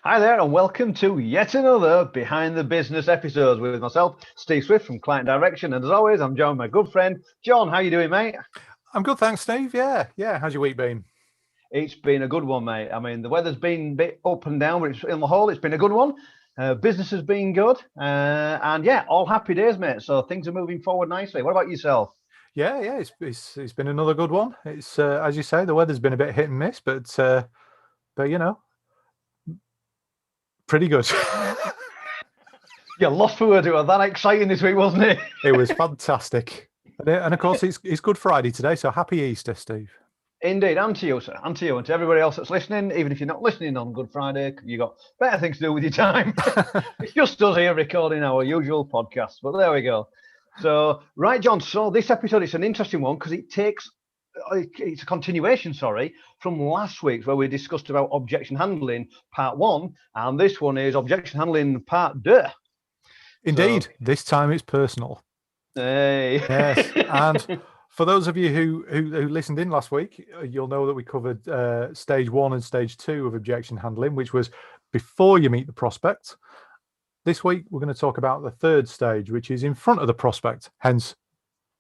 Hi there, and welcome to yet another Behind the Business episode with myself, Steve Swift from Client Direction. And as always, I'm joined by my good friend, John. How you doing, mate? I'm good, thanks, Steve. Yeah. How's your week been? It's been a good one, mate. I mean, the weather's been a bit up and down, but on the whole, it's been a good one. Business has been good. And yeah, all happy days, mate. So things are moving forward nicely. What about yourself? Yeah. It's been another good one. It's as you say, the weather's been a bit hit and miss, but you know, pretty good. You lost for words. It was that exciting this week, wasn't it? It was fantastic. And of course, it's Good Friday today, so happy Easter, Steve. Indeed, and to you, sir, and to you, and to everybody else that's listening. Even if you're not listening on Good Friday, you got better things to do with your time. It's just us here recording our usual podcast, but there we go. So, right, John. So this episode is an interesting one because it's a continuation, from last week's where we discussed about objection handling part 1, and this one is objection handling part 2. Indeed, this time it's personal. Hey. Yes, and for those of you who listened in last week, you'll know that we covered stage 1 and stage 2 of objection handling, which was before you meet the prospect. This week, we're going to talk about the third stage, which is in front of the prospect, hence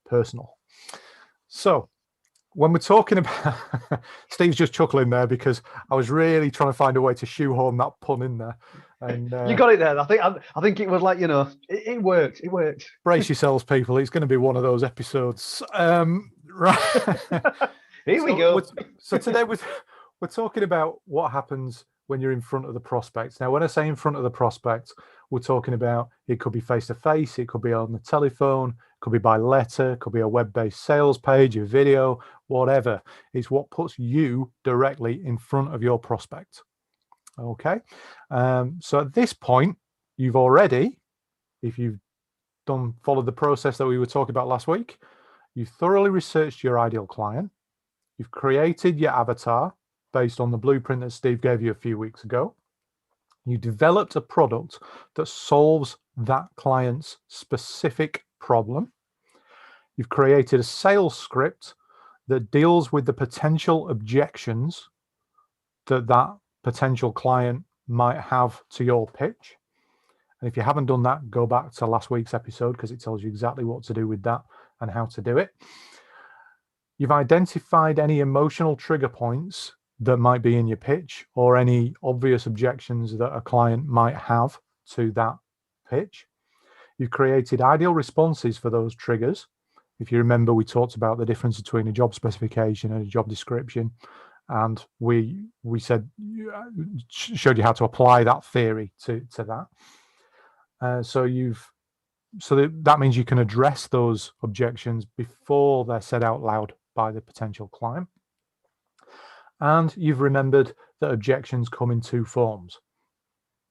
personal. So when we're talking about, Steve's just chuckling there because I was really trying to find a way to shoehorn that pun in there. And you got it there. I think it was like, it worked. It worked. Brace yourselves, people. It's going to be one of those episodes. Right. Here we go. So today we're talking about what happens when you're in front of the prospect. Now, when I say in front of the prospect, we're talking about it could be face-to-face, it could be on the telephone, it could be by letter, it could be a web-based sales page, a video, whatever. It's what puts you directly in front of your prospect. Okay. So at this point, you've already, if you've followed the process that we were talking about last week, you've thoroughly researched your ideal client. You've created your avatar based on the blueprint that Steve gave you a few weeks ago. You developed a product that solves that client's specific problem. You've created a sales script that deals with the potential objections that potential client might have to your pitch. And if you haven't done that, go back to last week's episode because it tells you exactly what to do with that and how to do it. You've identified any emotional trigger points that might be in your pitch or any obvious objections that a client might have to that pitch. You've created ideal responses for those triggers. If you remember, we talked about the difference between a job specification and a job description. And we showed you how to apply that theory to that. So that means you can address those objections before they're said out loud by the potential client. And you've remembered that objections come in 2 forms,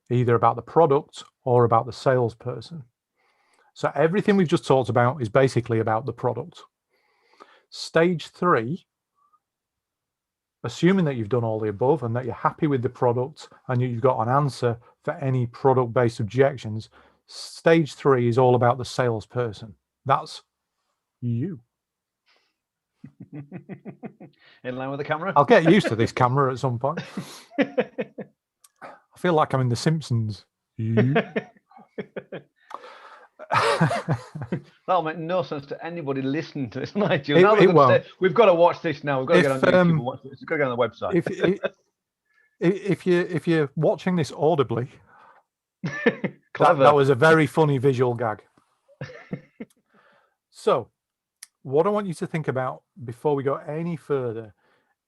either about the product or about the salesperson. So everything we've just talked about is basically about the product. Stage 3, assuming that you've done all the above and that you're happy with the product and you've got an answer for any product-based objections, stage 3 is all about the salesperson. That's you. In line with the camera? I'll get used to this camera at some point. I feel like I'm in The Simpsons. You. That'll make no sense to anybody listening to this. Like you. It won't. We've got to watch this now. We've got to get on YouTube and watch this. We've got to get on the website. If you're watching this audibly, that was a very funny visual gag. So, what I want you to think about before we go any further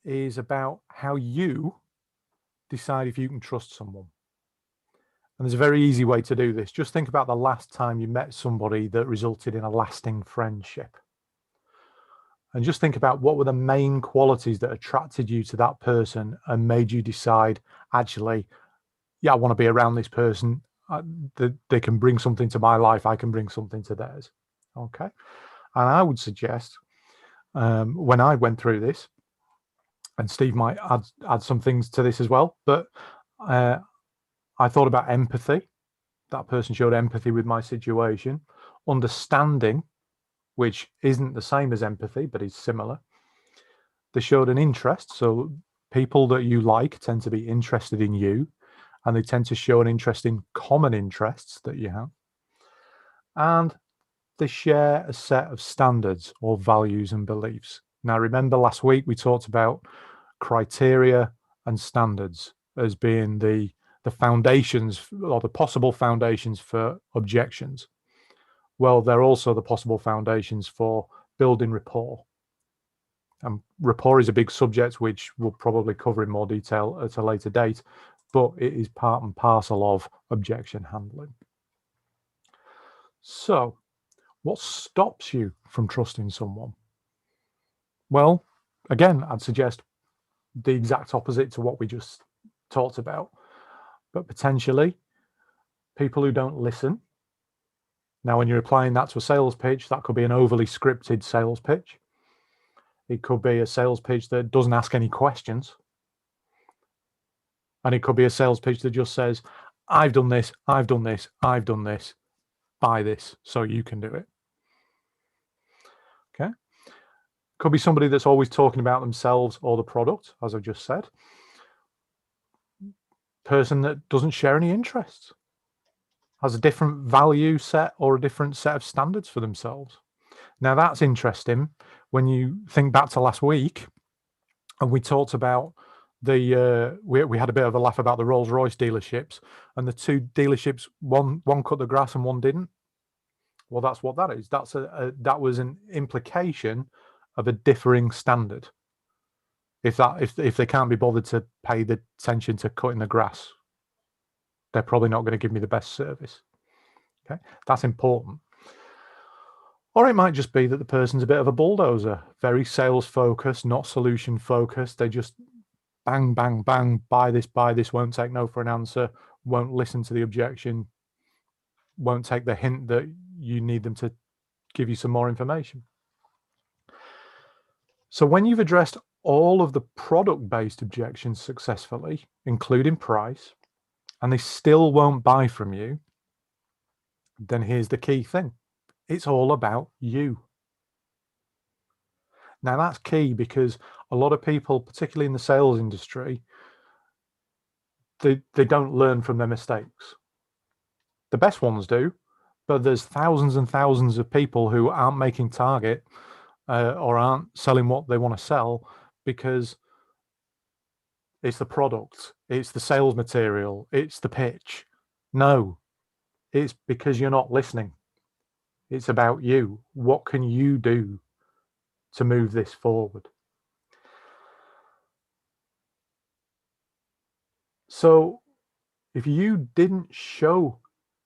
is about how you decide if you can trust someone. And there's a very easy way to do this. Just think about the last time you met somebody that resulted in a lasting friendship. And just think about what were the main qualities that attracted you to that person and made you decide, actually, yeah, I want to be around this person. They can bring something to my life. I can bring something to theirs. Okay. And I would suggest when I went through this, and Steve might add some things to this as well, but I thought about empathy. That person showed empathy with my situation. Understanding, which isn't the same as empathy, but is similar. They showed an interest. So people that you like tend to be interested in you. and they tend to show an interest in common interests that you have. And they share a set of standards or values and beliefs. Now, remember last week we talked about criteria and standards as being the foundations or the possible foundations for objections. Well, they're also the possible foundations for building rapport. And rapport is a big subject which we'll probably cover in more detail at a later date, but it is part and parcel of objection handling. So, what stops you from trusting someone? Well, again, I'd suggest the exact opposite to what we just talked about, but potentially people who don't listen. Now, when you're applying that to a sales pitch, that could be an overly scripted sales pitch. It could be a sales pitch that doesn't ask any questions. And it could be a sales pitch that just says, I've done this, I've done this, I've done this, buy this so you can do it. Okay. Could be somebody that's always talking about themselves or the product, as I just said. Person that doesn't share any interests, has a different value set or a different set of standards for themselves. Now that's interesting when you think back to last week, and we talked about we had a bit of a laugh about the Rolls-Royce dealerships, and the two dealerships, one cut the grass and one didn't. Well, that's what that is. That was an implication of a differing standard. If they can't be bothered to pay the attention to cutting the grass, they're probably not going to give me the best service. Okay, that's important. Or it might just be that the person's a bit of a bulldozer, very sales focused, not solution focused. They just bang, bang, bang, buy this, won't take no for an answer, won't listen to the objection, won't take the hint that you need them to give you some more information. So when you've addressed all of the product-based objections successfully, including price, and they still won't buy from you, then here's the key thing. It's all about you. Now that's key because a lot of people, particularly in the sales industry, they don't learn from their mistakes. The best ones do, but there's thousands and thousands of people who aren't making target or aren't selling what they want to sell because it's the product, it's the sales material, it's the pitch. No, it's because you're not listening. It's about you. What can you do to move this forward? So if you didn't show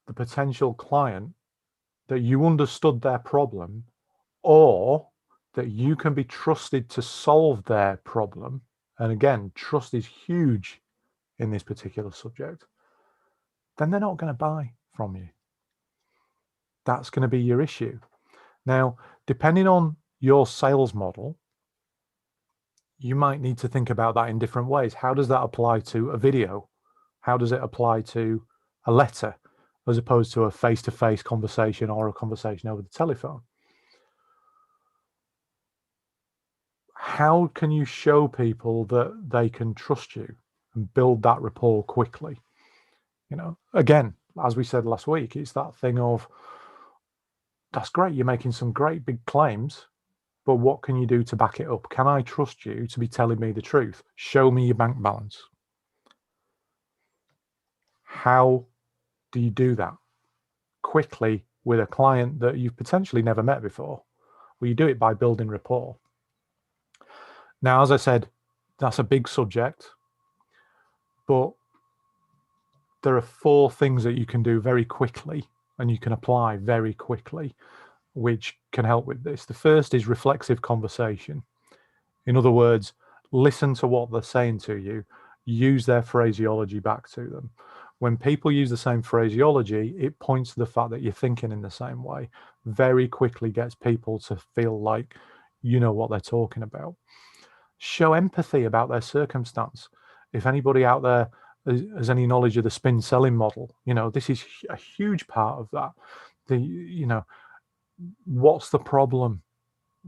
the potential client that you understood their problem or that you can be trusted to solve their problem, and again, trust is huge in this particular subject, then they're not going to buy from you. That's going to be your issue. Now, depending on your sales model, you might need to think about that in different ways. How does that apply to a video? How does it apply to a letter as opposed to a face-to-face conversation or a conversation over the telephone? How can you show people that they can trust you and build that rapport quickly? You know, again, as we said last week, it's that thing of, that's great, you're making some great big claims, but what can you do to back it up? Can I trust you to be telling me the truth? Show me your bank balance. How do you do that quickly with a client that you've potentially never met before? Well, you do it by building rapport. Now, as I said, that's a big subject, but there are 4 things that you can do very quickly and you can apply very quickly, which can help with this. The first is reflexive conversation. In other words, listen to what they're saying to you, use their phraseology back to them. When people use the same phraseology, it points to the fact that you're thinking in the same way. Very quickly gets people to feel like you know what they're talking about. Show empathy about their circumstance. If anybody out there has any knowledge of the spin selling model, you know, this is a huge part of that. What's the problem?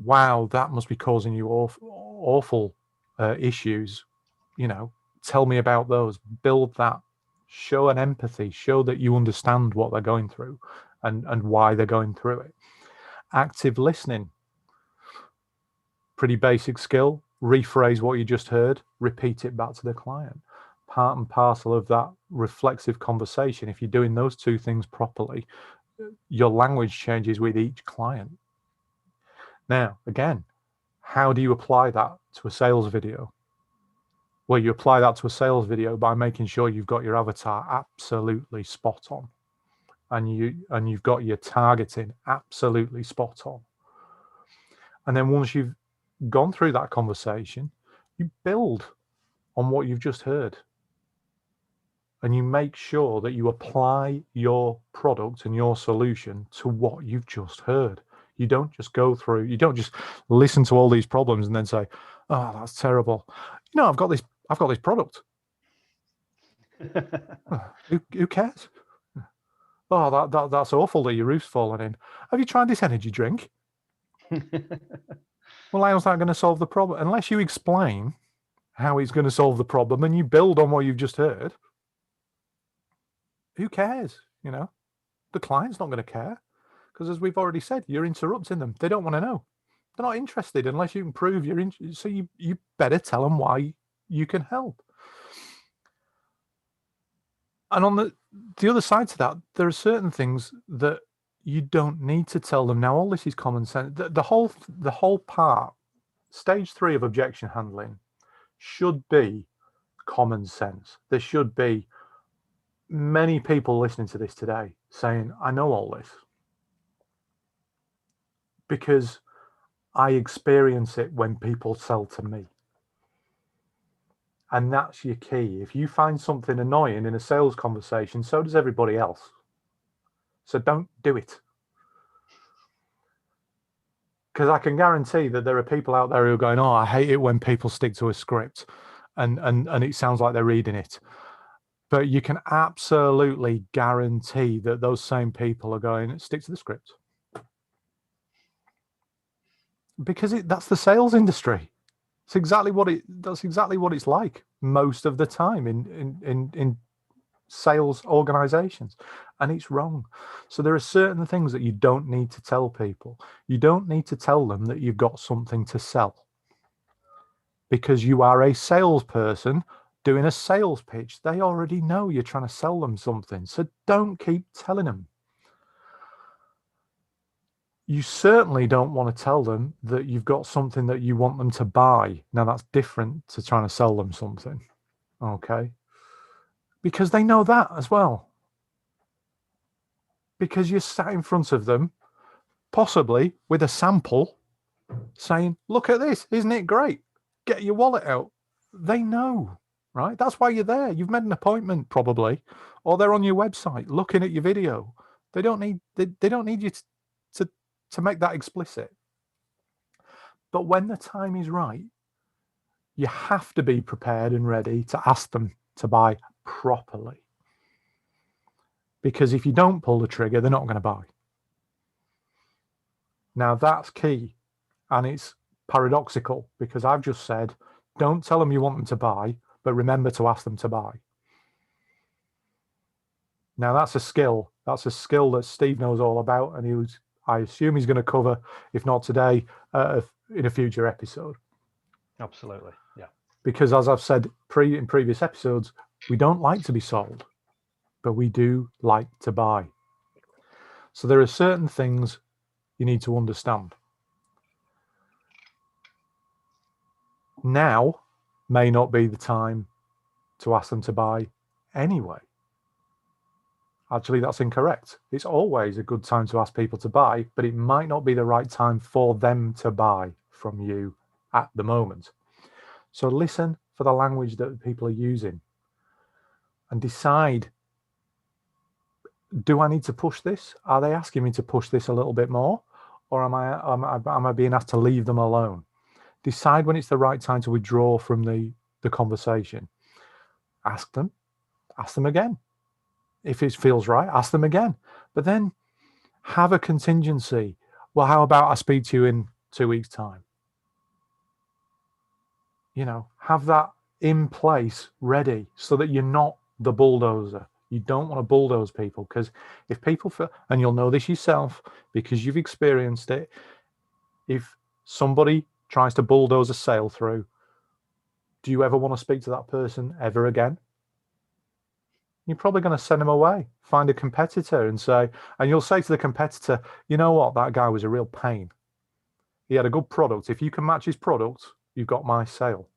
Wow, that must be causing you awful issues. You know, tell me about those. Build that Show an empathy. Show that you understand what they're going through and why they're going through it. Active listening. Pretty basic skill. Rephrase what you just heard. Repeat it back to the client. Part and parcel of that reflexive conversation. If you're doing those two things properly, your language changes with each client. Now, again, how do you apply that to a sales video? Well, you apply that to a sales video by making sure you've got your avatar absolutely spot on, and you've got your targeting absolutely spot on. And then once you've gone through that conversation, you build on what you've just heard, and you make sure that you apply your product and your solution to what you've just heard. You don't just go through, you don't just listen to all these problems and then say, oh, that's terrible. You know, I've got this product. Who cares? Oh, that's awful that your roof's fallen in. Have you tried this energy drink? Well, how's that going to solve the problem? Unless you explain how it's going to solve the problem and you build on what you've just heard, who cares? You know, the client's not going to care because, as we've already said, you're interrupting them. They don't want to know. They're not interested unless you can prove you're interested. So you better tell them why you can help. And on the other side to that, there are certain things that you don't need to tell them. Now, all this is common sense. The whole part, stage 3 of objection handling, should be common sense. There should be many people listening to this today saying, I know all this because I experience it when people sell to me. And that's your key. If you find something annoying in a sales conversation, so does everybody else. So don't do it. Because I can guarantee that there are people out there who are going, oh, I hate it when people stick to a script and it sounds like they're reading it. But you can absolutely guarantee that those same people are going, stick to the script. Because that's the sales industry. That's exactly what it's like most of the time in sales organizations, and it's wrong. So there are certain things that you don't need to tell people. You don't need to tell them that you've got something to sell because you are a salesperson doing a sales pitch. They already know you're trying to sell them something, so don't keep telling them. You certainly don't want to tell them that you've got something that you want them to buy. Now, that's different to trying to sell them something, okay? Because they know that as well. Because you're sat in front of them, possibly with a sample, saying, look at this, isn't it great? Get your wallet out. They know, right? That's why you're there. You've made an appointment probably, or they're on your website looking at your video. They don't need you to make that explicit. But when the time is right, you have to be prepared and ready to ask them to buy properly. Because if you don't pull the trigger, they're not going to buy. Now that's key. And it's paradoxical because I've just said, don't tell them you want them to buy, but remember to ask them to buy. Now that's a skill. That's a skill that Steve knows all about. And I assume he's going to cover, if not today, in a future episode. Absolutely, yeah. Because as I've said in previous episodes, we don't like to be sold, but we do like to buy. So there are certain things you need to understand. Now may not be the time to ask them to buy anyway. Actually, that's incorrect. It's always a good time to ask people to buy, but it might not be the right time for them to buy from you at the moment. So listen for the language that people are using and decide, do I need to push this? Are they asking me to push this a little bit more? Or am I being asked to leave them alone? Decide when it's the right time to withdraw from the conversation. Ask them again. If it feels right, ask them again. But then have a contingency. Well, how about I speak to you in 2 weeks' time? You know, have that in place ready so that you're not the bulldozer. You don't want to bulldoze people, because if people feel, and you'll know this yourself because you've experienced it, if somebody tries to bulldoze a sale through, do you ever want to speak to that person ever again? You're probably going to send them away, find a competitor and you'll say to the competitor, you know what, that guy was a real pain. He had a good product. If you can match his product, you've got my sale.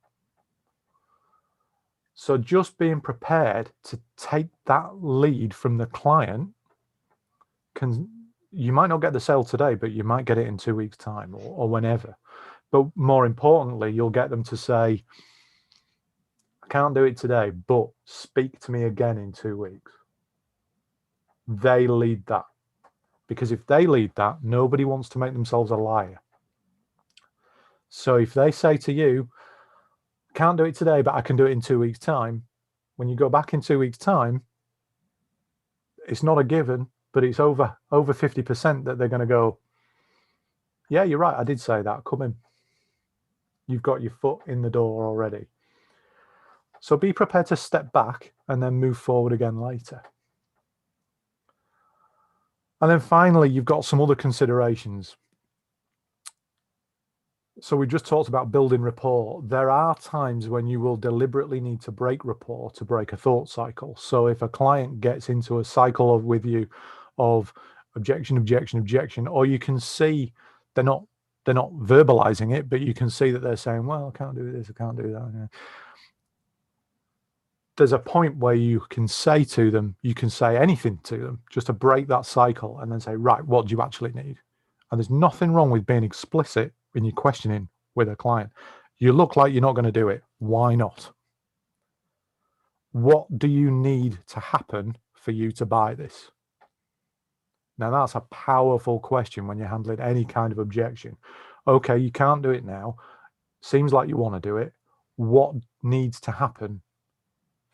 So just being prepared to take that lead from the client, you might not get the sale today, but you might get it in 2 weeks' time or whenever. But more importantly, you'll get them to say, I can't do it today, but speak to me again in 2 weeks. They lead that. Because if they lead that, nobody wants to make themselves a liar. So if they say to you, can't do it today, but I can do it in 2 weeks' time, when you go back in 2 weeks' time, it's not a given, but it's over 50% that they're going to go, yeah, you're right, I did say that, come in. You've got your foot in the door already. So be prepared to step back and then move forward again later. And then finally, you've got some other considerations. So we just talked about building rapport. There are times when you will deliberately need to break rapport to break a thought cycle. So if a client gets into a cycle with you of objection, objection, objection, or you can see they're not verbalizing it, but you can see that they're saying, well, I can't do this, I can't do that. Yeah. There's a point where you can say to them, you can say anything to them just to break that cycle and then say, right, what do you actually need? And there's nothing wrong with being explicit when you're questioning with a client. You look like you're not going to do it. Why not? What do you need to happen for you to buy this? Now, that's a powerful question when you're handling any kind of objection. Okay, you can't do it now. Seems like you want to do it. What needs to happen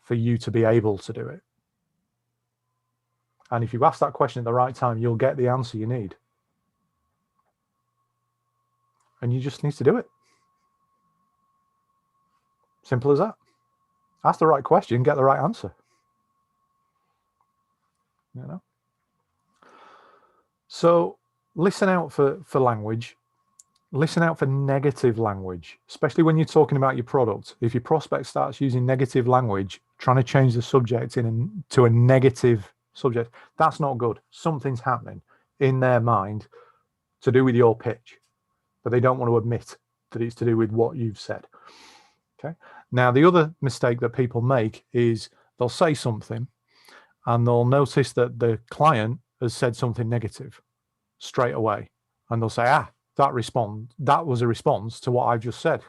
for you to be able to do it? And if you ask that question at the right time, you'll get the answer you need. And you just need to do it. Simple as that. Ask the right question, get the right answer. You know? So listen out for language. Listen out for negative language, especially when you're talking about your product. If your prospect starts using negative language, trying to change the subject to a negative subject, that's not good. Something's happening in their mind to do with your pitch, but they don't want to admit that it's to do with what you've said. Okay. Now, the other mistake that people make is they'll say something and they'll notice that the client has said something negative straight away. And they'll say, that was a response to what I've just said.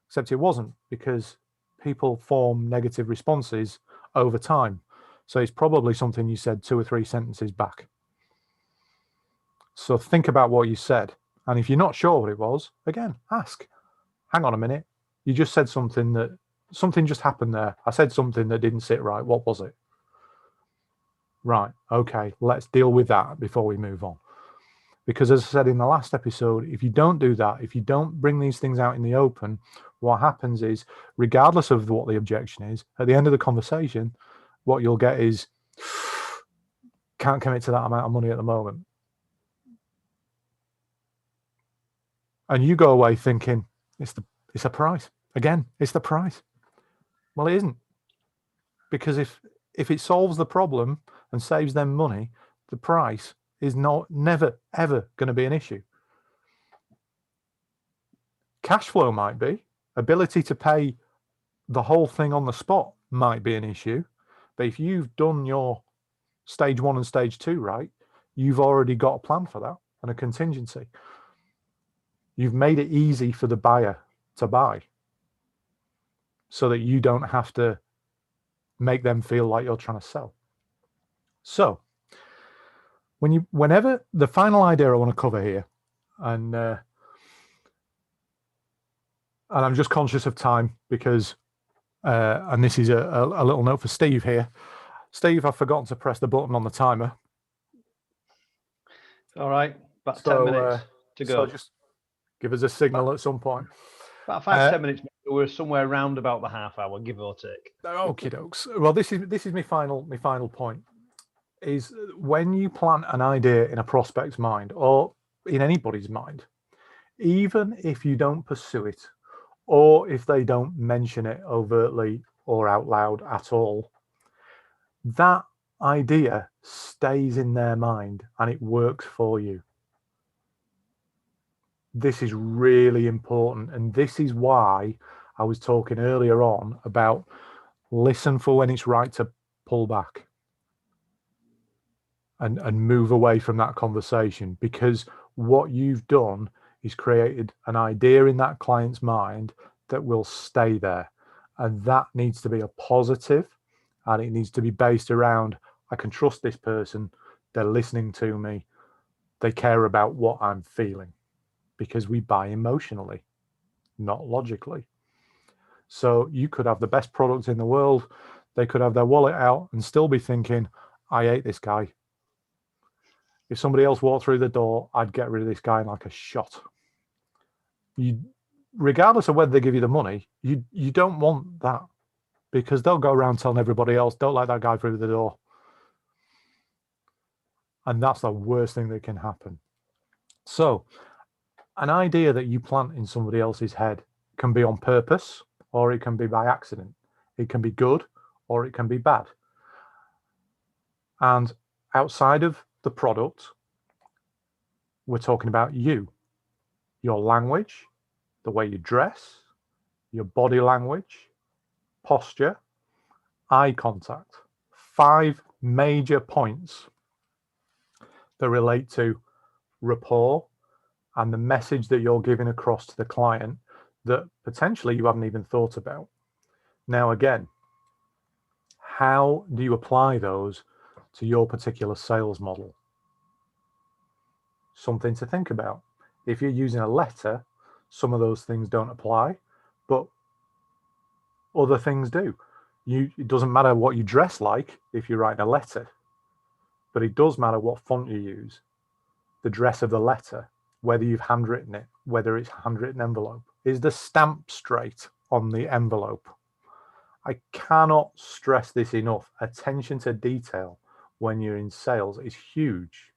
Except it wasn't, because people form negative responses over time. So it's probably something you said 2 or 3 sentences back. So think about what you said. And if you're not sure what it was, again, ask. Hang on a minute. You just said something just happened there. I said something that didn't sit right. What was it? Right. Okay. Let's deal with that before we move on. Because as I said in the last episode, if you don't do that, if you don't bring these things out in the open, what happens is, regardless of what the objection is, at the end of the conversation, what you'll get is, can't commit to that amount of money at the moment. And you go away thinking, it's a price. Again, it's the price. Well, it isn't. Because if it solves the problem and saves them money, the price is never, ever going to be an issue. Cash flow might be. Ability to pay the whole thing on the spot might be an issue. But if you've done your stage 1 and stage 2 right, you've already got a plan for that and a contingency. You've made it easy for the buyer to buy so that you don't have to make them feel like you're trying to sell. So whenever the final idea I want to cover here, and I'm just conscious of time because, and this is a little note for Steve here. Steve, I've forgotten to press the button on the timer. All right, about 10 minutes to go. So just give us a signal at some point. About 5-10 minutes. We're somewhere around about the half hour, give or take. Okie dokes. Well, this is my final point. Is when you plant an idea in a prospect's mind or in anybody's mind, even if you don't pursue it, or if they don't mention it overtly or out loud at all, that idea stays in their mind and it works for you. This is really important, and this is why I was talking earlier on about listen for when it's right to pull back and move away from that conversation, because what you've done is created an idea in that client's mind that will stay there, and that needs to be a positive, and it needs to be based around, I can trust this person, they're listening to me, they care about what I'm feeling, because we buy emotionally, not logically. So you could have the best product in the world, they could have their wallet out and still be thinking, I hate this guy. If somebody else walked through the door, I'd get rid of this guy like a shot. You, regardless of whether they give you the money, you don't want that, because they'll go around telling everybody else, don't let that guy through the door. And that's the worst thing that can happen. So an idea that you plant in somebody else's head can be on purpose, or it can be by accident. It can be good, or it can be bad. And outside of the product, we're talking about you, your language, the way you dress, your body language, posture, eye contact. 5 major points that relate to rapport and the message that you're giving across to the client that potentially you haven't even thought about. Now, again, how do you apply those to your particular sales model? Something to think about. If you're using a letter, some of those things don't apply, but other things do. It doesn't matter what you dress like if you're writing a letter, but it does matter what font you use, the dress of the letter, whether you've handwritten it, whether it's handwritten envelope. Is the stamp straight on the envelope? I cannot stress this enough. Attention to detail when you're in sales is huge,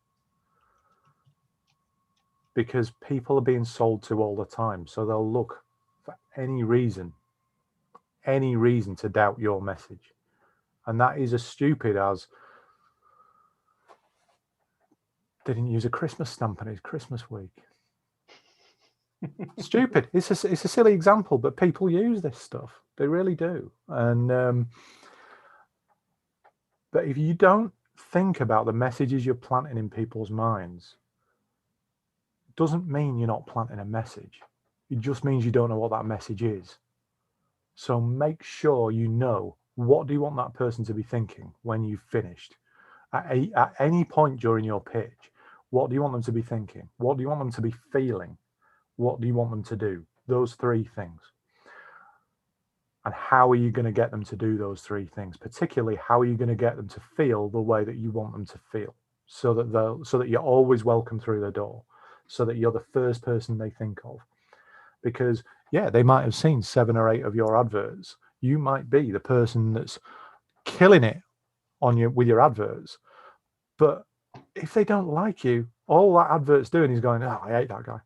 because people are being sold to all the time. So they'll look for any reason to doubt your message. And that is as stupid as they didn't use a Christmas stamp on his Christmas week. Stupid. It's a silly example, but people use this stuff. They really do. And but if you don't think about the messages you're planting in people's minds, it doesn't mean you're not planting a message. It just means you don't know what that message is. So make sure you know, what do you want that person to be thinking when you've finished? At any point during your pitch, what do you want them to be thinking? What do you want them to be feeling? What do you want them to do? Those 3 things. And how are you going to get them to do those 3 things? Particularly, how are you going to get them to feel the way that you want them to feel, so that you're always welcome through the door, so that you're the first person they think of. Because yeah, they might have seen 7 or 8 of your adverts. You might be the person that's killing it with your adverts, but if they don't like you, all that advert's doing is going, oh, I hate that guy.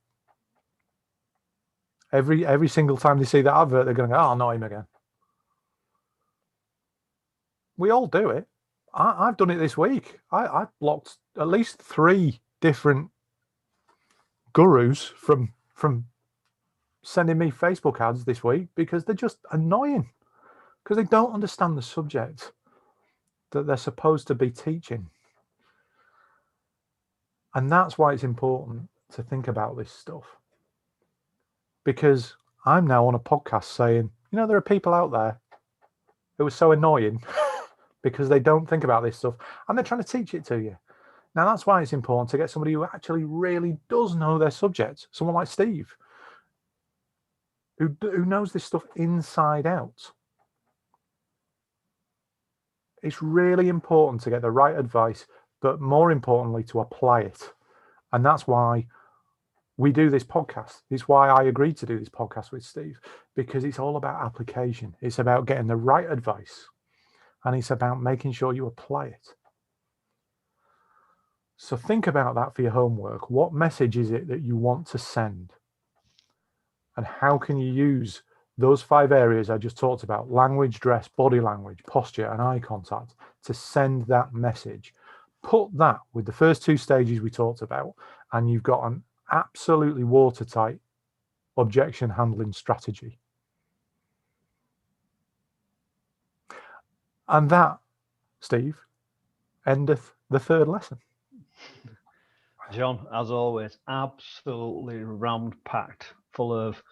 Every single time they see that advert, they're going to go, oh, not him again. We all do it. I've done it this week. I've blocked at least 3 different gurus from sending me Facebook ads this week, because they're just annoying, because they don't understand the subject that they're supposed to be teaching. And that's why it's important to think about this stuff. Because I'm now on a podcast saying, there are people out there who are so annoying because they don't think about this stuff, and they're trying to teach it to you. Now, that's why it's important to get somebody who actually really does know their subject, someone like Steve, who knows this stuff inside out. It's really important to get the right advice, but more importantly, to apply it. And that's why we do this podcast. It's why I agreed to do this podcast with Steve, because it's all about application. It's about getting the right advice, and it's about making sure you apply it. So think about that for your homework. What message is it that you want to send? And how can you use those 5 areas I just talked about, language, dress, body language, posture, and eye contact, to send that message? Put that with the first 2 stages we talked about, and you've got an absolutely watertight objection handling strategy. And that, Steve, endeth the 3rd lesson. John, as always, absolutely ram-packed, full of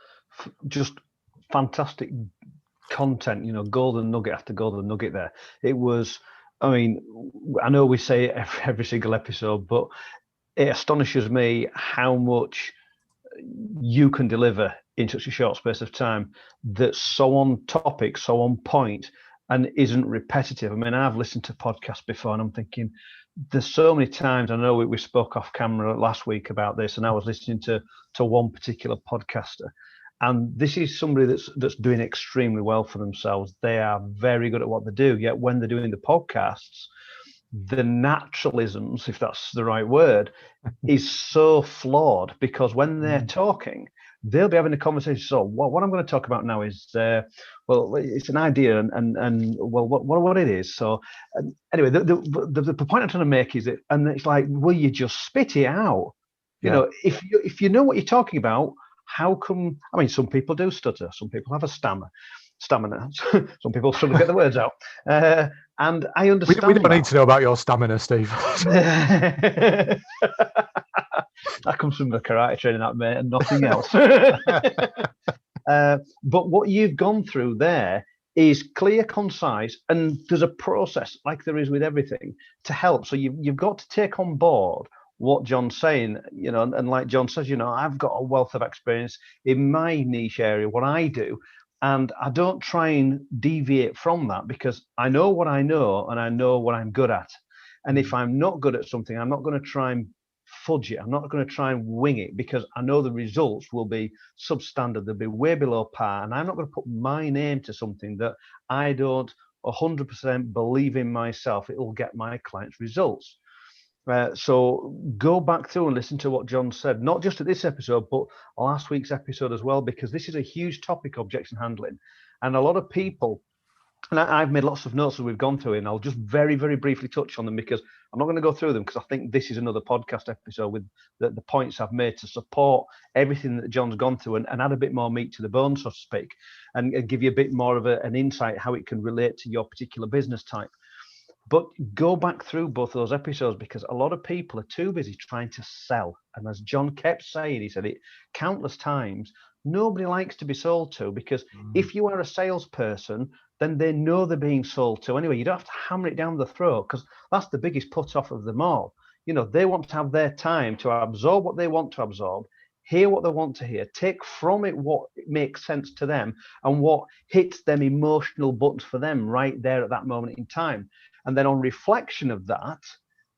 just fantastic content, golden nugget after golden nugget there. It was, I mean, I know we say it every single episode, but it astonishes me how much you can deliver in such a short space of time that's so on topic, so on point, and isn't repetitive. I mean, I've listened to podcasts before and I'm thinking, there's so many times, I know we spoke off camera last week about this, and I was listening to one particular podcaster, and this is somebody that's doing extremely well for themselves. They are very good at what they do, yet when they're doing the podcasts, the naturalisms, if that's the right word, is so flawed, because when they're talking, they'll be having a conversation. So what I'm going to talk about now is, well, it's an idea, and well, what it is. So anyway, the point I'm trying to make is that, and it's like, will you just spit it out? If you know what you're talking about, how come? I mean, some people do stutter. Some people have a stamina. Some people struggle to get the words out. And I understand. We don't need to know about your stamina, Steve. That comes from the karate training, that, mate, and nothing else. But what you've gone through there is clear, concise, and there's a process, like there is with everything, to help. So you've got to take on board what John's saying, and like John says, I've got a wealth of experience in my niche area, what I do. And I don't try and deviate from that, because I know what I know and I know what I'm good at. And if I'm not good at something, I'm not going to try and fudge it. I'm not going to try and wing it, because I know the results will be substandard. They'll be way below par. And I'm not going to put my name to something that I don't 100% believe in myself. It will get my clients results. So go back through and listen to what John said, not just at this episode, but last week's episode as well, because this is a huge topic, objection handling. And a lot of people, and I've made lots of notes as we've gone through it, and I'll just very, very briefly touch on them, because I'm not going to go through them, because I think this is another podcast episode with the points I've made to support everything that John's gone through, and add a bit more meat to the bone, so to speak, and give you a bit more of an insight how it can relate to your particular business type. But go back through both those episodes, because a lot of people are too busy trying to sell. And as John kept saying, he said it countless times, nobody likes to be sold to, because if you are a salesperson, then they know they're being sold to anyway. You don't have to hammer it down the throat, because that's the biggest put off of them all. They want to have their time to absorb what they want to absorb, hear what they want to hear, take from it what makes sense to them, and what hits them emotional buttons for them right there at that moment in time. And then on reflection of that,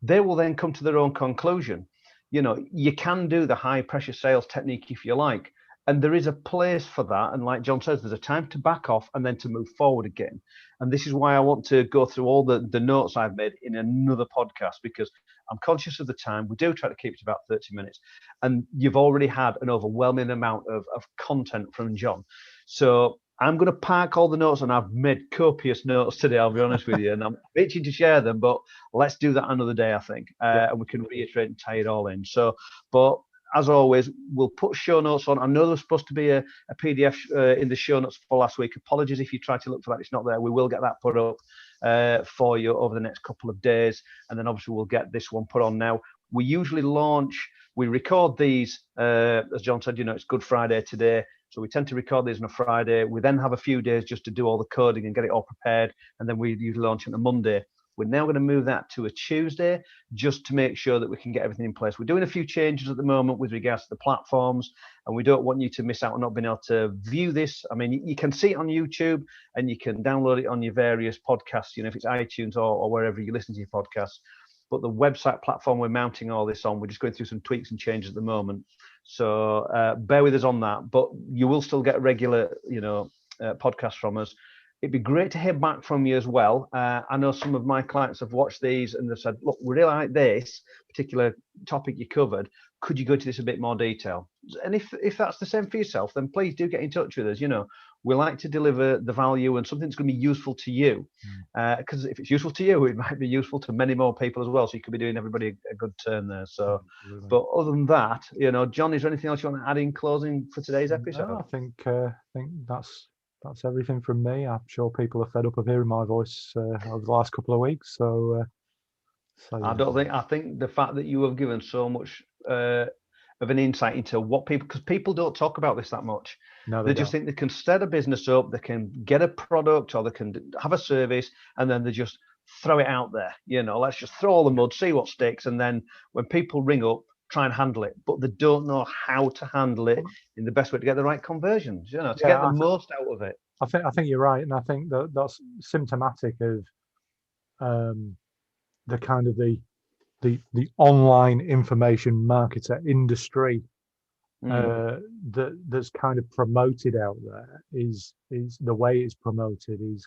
they will then come to their own conclusion. You can do the high pressure sales technique if you like, and there is a place for that. And like John says, there's a time to back off and then to move forward again. And this is why I want to go through all the notes I've made in another podcast, because I'm conscious of the time. We do try to keep it about 30 minutes. And you've already had an overwhelming amount of content from John. So I'm going to park all the notes, and I've made copious notes today, I'll be honest with you, and I'm itching to share them, but let's do that another day, I think, and we can reiterate and tie it all in. So, but as always, we'll put show notes on. I know there's supposed to be a PDF in the show notes for last week. Apologies if you try to look for that, it's not there. We will get that put up for you over the next couple of days, and then obviously we'll get this one put on now. We usually we record these, as John said, it's Good Friday today. So we tend to record these on a Friday. We then have a few days just to do all the coding and get it all prepared. And then we usually launch on a Monday. We're now going to move that to a Tuesday, just to make sure that we can get everything in place. We're doing a few changes at the moment with regards to the platforms, and we don't want you to miss out on not being able to view this. I mean, you can see it on YouTube, and you can download it on your various podcasts, if it's iTunes or wherever you listen to your podcasts. But the website platform we're mounting all this on, we're just going through some tweaks and changes at the moment. So bear with us on that, but you will still get regular, podcasts from us. It'd be great to hear back from you as well. I know some of my clients have watched these and they've said, look, we really like this particular topic you covered. Could you go into this a bit more detail? And if that's the same for yourself, then please do get in touch with us. We like to deliver the value and something that's going to be useful to you. Because if it's useful to you, it might be useful to many more people as well. So you could be doing everybody a good turn there. So, Absolutely. But other than that, John, is there anything else you want to add in closing for today's episode? No, I think that's everything from me. I'm sure people are fed up of hearing my voice over the last couple of weeks. So yeah. I think the fact that you have given so much of an insight into what because people don't talk about this that much. No, they just think they can set a business up, they can get a product or they can have a service, and then they just throw it out there. Let's just throw all the mud, see what sticks, and then when people ring up, try and handle it. But they don't know how to handle it in the best way to get the right conversions, to get the most out of it. I think you're right, and I think that's symptomatic of the kind of the online information marketer industry that's kind of promoted out there is the way it's promoted is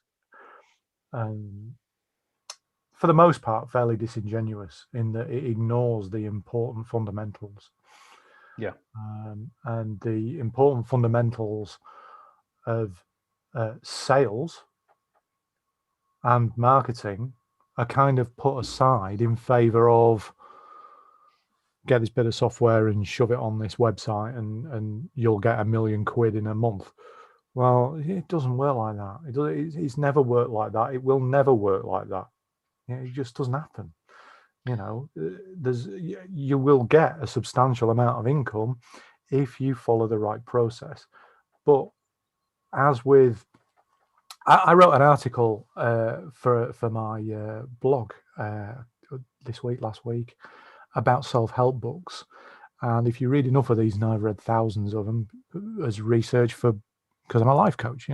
for the most part fairly disingenuous in that it ignores the important fundamentals. And the important fundamentals of sales and marketing are kind of put aside in favor of get this bit of software and shove it on this website and you'll get $1 million in a month. Well, it doesn't work like that. It's never worked like that. It will never work like that. It just doesn't happen. You will get a substantial amount of income if you follow the right process. But as with, I wrote an article for my blog last week, about self-help books. And if you read enough of these, and I've read thousands of them as research because I'm a life coach,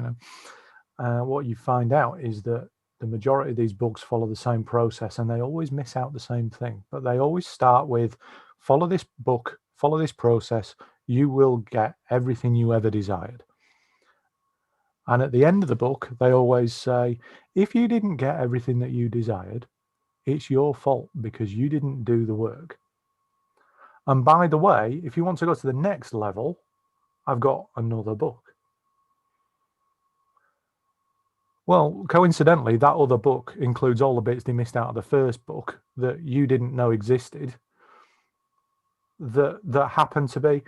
what you find out is that the majority of these books follow the same process and they always miss out the same thing. But they always start with, follow this book, follow this process, you will get everything you ever desired. And at the end of the book, they always say, if you didn't get everything that you desired, it's your fault because you didn't do the work. And by the way, if you want to go to the next level, I've got another book. Well, coincidentally, that other book includes all the bits they missed out of the first book that you didn't know existed, that happen to be,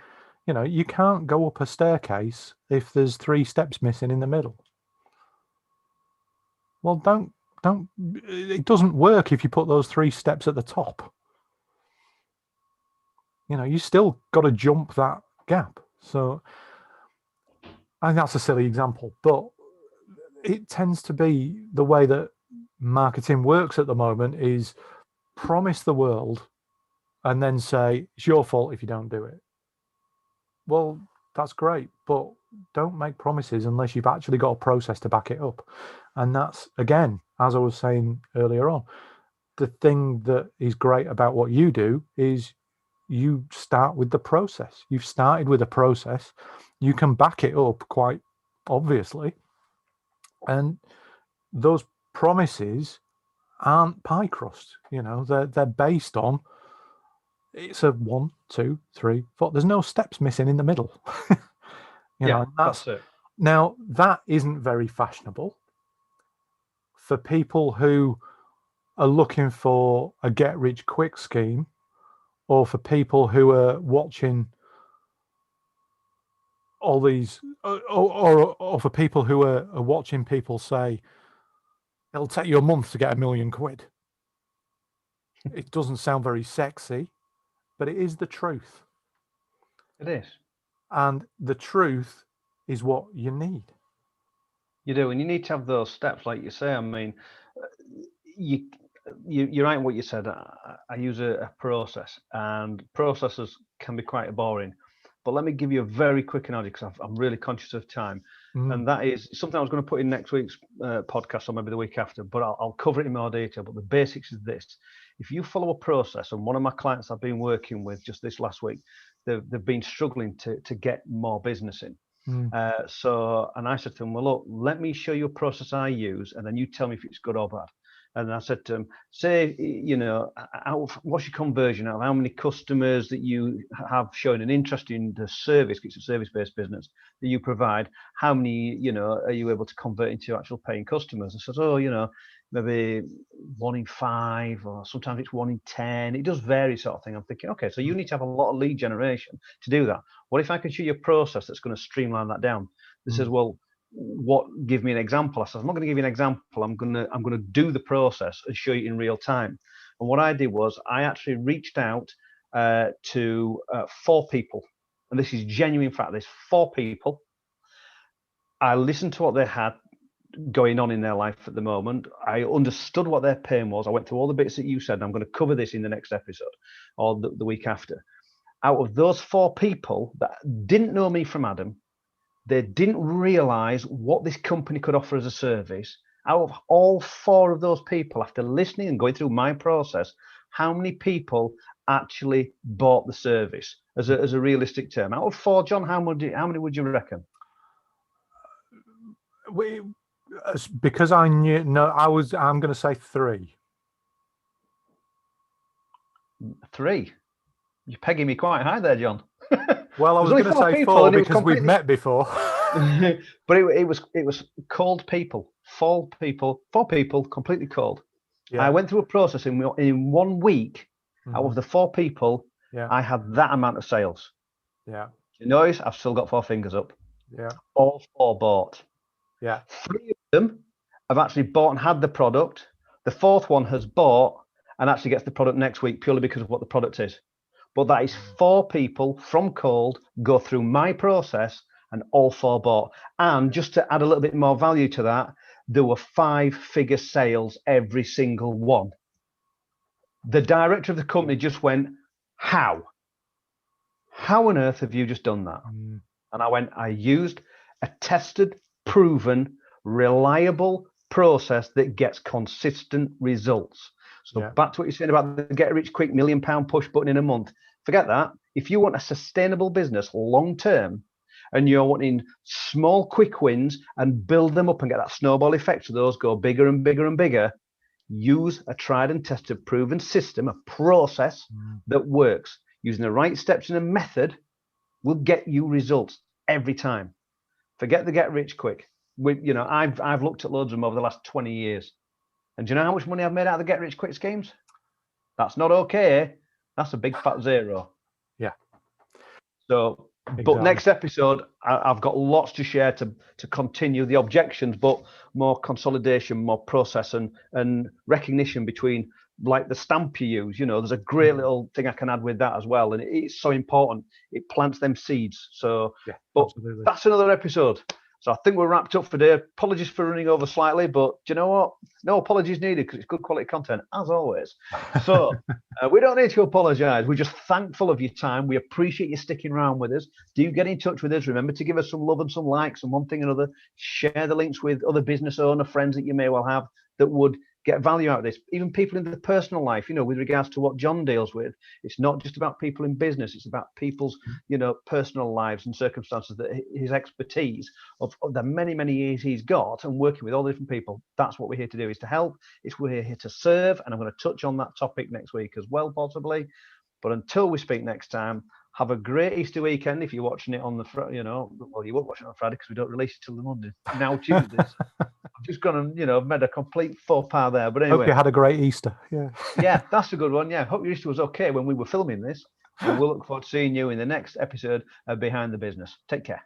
you can't go up a staircase if there's 3 steps missing in the middle. Well, it doesn't work if you put those 3 steps at the top. You still got to jump that gap. So I think that's a silly example, but it tends to be the way that marketing works at the moment is promise the world and then say, it's your fault if you don't do it. Well, that's great, but don't make promises unless you've actually got a process to back it up. And that's, again, as I was saying earlier on, the thing that is great about what you do is you start with the process. You've started with a process. You can back it up quite obviously. And those promises aren't pie crust. They're based on, it's a 1, 2, 3, 4. There's no steps missing in the middle. That's it. Now, that isn't very fashionable for people who are looking for a get-rich-quick scheme, or for people who are watching all these, or for people who are watching people say, it'll take you a month to get $1 million. It doesn't sound very sexy, but it is the truth. It is. And the truth is what you need. You do, and you need to have those steps, like you say. I mean, you're right in what you said. I use a process, and processes can be quite boring. But let me give you a very quick analogy because I'm really conscious of time. And that is something I was going to put in next week's podcast or maybe the week after, but I'll cover it in more detail. But the basics is this. If you follow a process, and one of my clients I've been working with just this last week, they've been struggling to get more business in. Mm. And I said to them, well, look, let me show you a process I use, and then you tell me if it's good or bad. And I said to them, say, what's your conversion out of how many customers that you have shown an interest in the service, it's a service-based business that you provide, how many, are you able to convert into actual paying customers? I said, maybe 1 in 5, or sometimes it's 1 in 10. It does vary, sort of thing. I'm thinking, okay, so you need to have a lot of lead generation to do that. What if I could show you a process that's going to streamline that down? This says, well, give me an example. I said, I'm not going to give you an example. I'm going to do the process and show you in real time. And what I did was I actually reached out to 4 people, and this is genuine fact. There's 4 people. I listened to what they had going on in their life at the moment. I understood what their pain was. I went through all the bits that you said, and I'm going to cover this in the next episode or the week after. Out of those 4 people that didn't know me from Adam, they didn't realize what this company could offer as a service. Out of all 4 of those people, after listening and going through my process, how many people actually bought the service as a realistic term? Out of 4, John, how many would you reckon? Because I knew, I'm going to say 3. 3? You're pegging me quite high there, John. Well, I was going to say 4 because we've met before. But it was cold people. 4 people completely cold. Yeah. I went through a process in 1 week. Out of the 4 people, I had that amount of sales. Yeah. You notice I've still got 4 fingers up. Yeah. All 4 bought. Yeah. 3 of them have actually bought and had the product. The 4th one has bought and actually gets the product next week purely because of what the product is. But that is 4 people from cold go through my process, and all 4 bought. And just to add a little bit more value to that, there were 5-figure sales every single one. The director of the company just went, how on earth have you just done that? And I went, I used a tested, proven, reliable process that gets consistent results. So back to what you're saying about the get rich quick £1 million push button in a month. Forget that. If you want a sustainable business long term, and you're wanting small quick wins and build them up and get that snowball effect, so those go bigger and bigger and bigger, use a tried and tested, proven system, a process that works. Using the right steps and a method will get you results every time. Forget the get rich quick. I've looked at loads of them over the last 20 years. And do you know how much money I've made out of the get rich quick schemes? That's not okay. That's a big fat 0. Yeah. So, exactly. But next episode, I've got lots to share to continue the objections, but more consolidation, more process and recognition between, like the stamp you use. There's a great little thing I can add with that as well. And it's so important. It plants them seeds. So, but absolutely. That's another episode. So I think we're wrapped up for today. Apologies for running over slightly, but do you know what? No apologies needed because it's good quality content, as always. So we don't need to apologise. We're just thankful of your time. We appreciate you sticking around with us. Do get in touch with us. Remember to give us some love and some likes and one thing or another. Share the links with other business owner friends that you may well have that would get value out of this. Even people in their personal life, with regards to what John deals with. It's not just about people in business. It's about people's, personal lives and circumstances, that his expertise of the many, many years he's got and working with all the different people. That's what we're here to do, is to help. We're here to serve. And I'm going to touch on that topic next week as well, possibly. But until we speak next time, have a great Easter weekend. If you're watching it on the, well, you won't watch it on Friday because we don't release it till the Monday. Now Tuesdays. I've just gone and, made a complete faux pas there. But anyway. Hope you had a great Easter. Yeah. Yeah, that's a good one. Yeah. Hope your Easter was okay when we were filming this. And we'll look forward to seeing you in the next episode of Behind the Business. Take care.